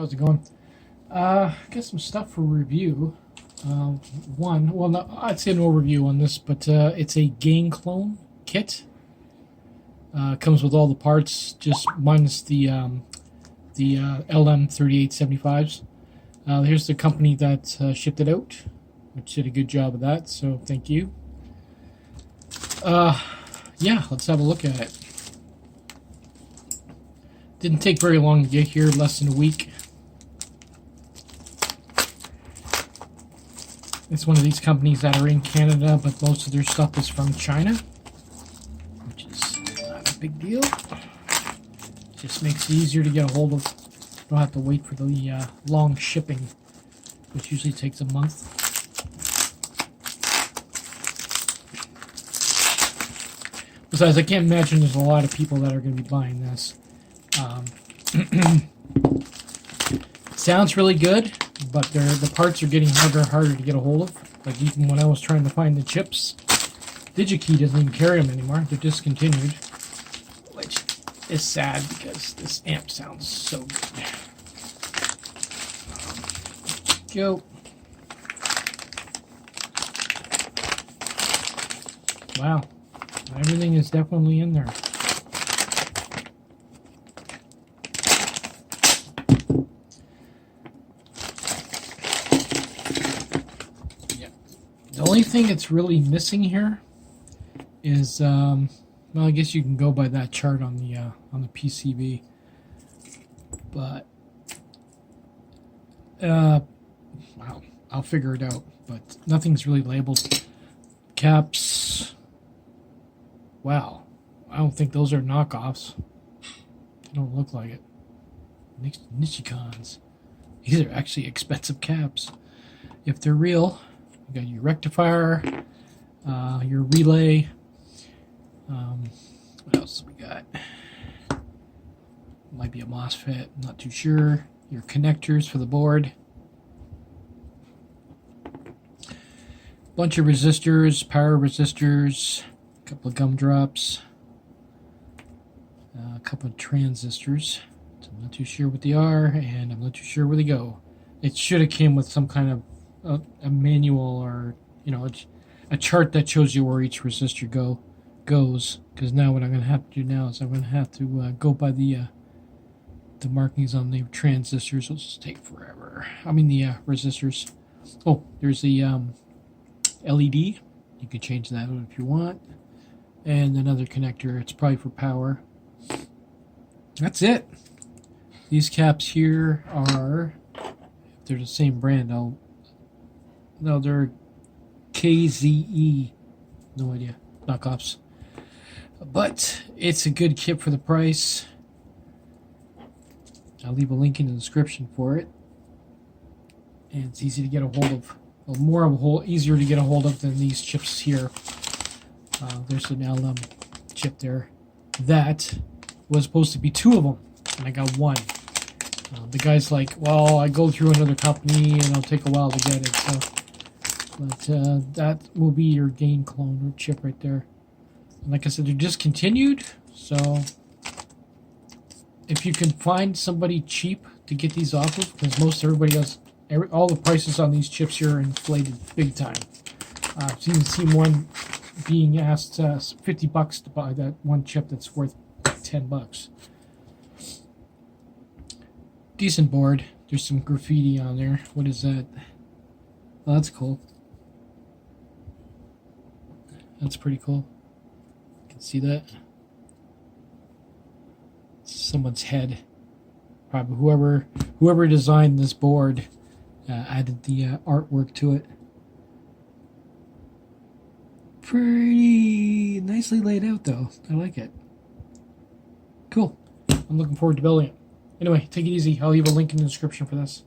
how's it going? Got some stuff for review. I'd say an overview on this, but it's a Gainclone kit. Comes with all the parts, just minus the LM3875s. Here's the company that shipped it out, which did a good job of that, so thank you. Yeah, let's have a look at it. Didn't take very long to get here, less than a week. It's one of these companies that are in Canada, but most of their stuff is from China, which is not a big deal. Just makes it easier to get a hold of. Don't have to wait for the long shipping, which usually takes a month. Besides, I can't imagine there's a lot of people that are going to be buying this. Sounds really good, but the parts are getting harder and harder to get a hold of. Like even when I was trying to find the chips, DigiKey doesn't even carry them anymore. They're discontinued, which is sad because this amp sounds so good. Go. Wow, everything is definitely in there. The only thing that's really missing here is, well, I guess you can go by that chart on the PCB, but well, I'll figure it out. But nothing's really labeled. Caps. Wow, I don't think those are knockoffs. They don't look like it. Nichicons. These are actually expensive caps. If they're real. You got your rectifier, your relay. What else we got? Might be a MOSFET, not too sure. Your connectors for the board. Bunch of resistors, power resistors, a couple of gumdrops, a couple of transistors. So I'm not too sure what they are, and I'm not too sure where they go. It should have came with some kind of a manual, or a chart that shows you where each resistor goes. Because now what I'm going to have to do now is I'm going to have to go by the markings on the transistors. It'll just take forever. I mean the resistors. Oh, there's the LED. You can change that if you want. And another connector. It's probably for power. That's it. These caps here are, if they're the same brand, no, they're KZE. No idea. Knockoffs. But it's a good kit for the price. I'll leave a link in the description for it. And it's easy to get a hold of. Well, easier to get a hold of than these chips here. There's an LM chip there. That was supposed to be 2 of them, and I got 1. The guy's like, well, I go through another company and it'll take a while to get it. So. But that will be your Gainclone chip right there. And like I said, they're discontinued. So if you can find somebody cheap to get these off of, because most everybody else, all the prices on these chips here are inflated big time. I've seen one being asked $50 to buy that one chip that's worth $10. Decent board. There's some graffiti on there. What is that? Oh, that's cool. That's pretty cool. You can see that. It's someone's head. Probably whoever designed this board added the artwork to it. Pretty nicely laid out, though. I like it. Cool. I'm looking forward to building it. Anyway, take it easy. I'll leave a link in the description for this.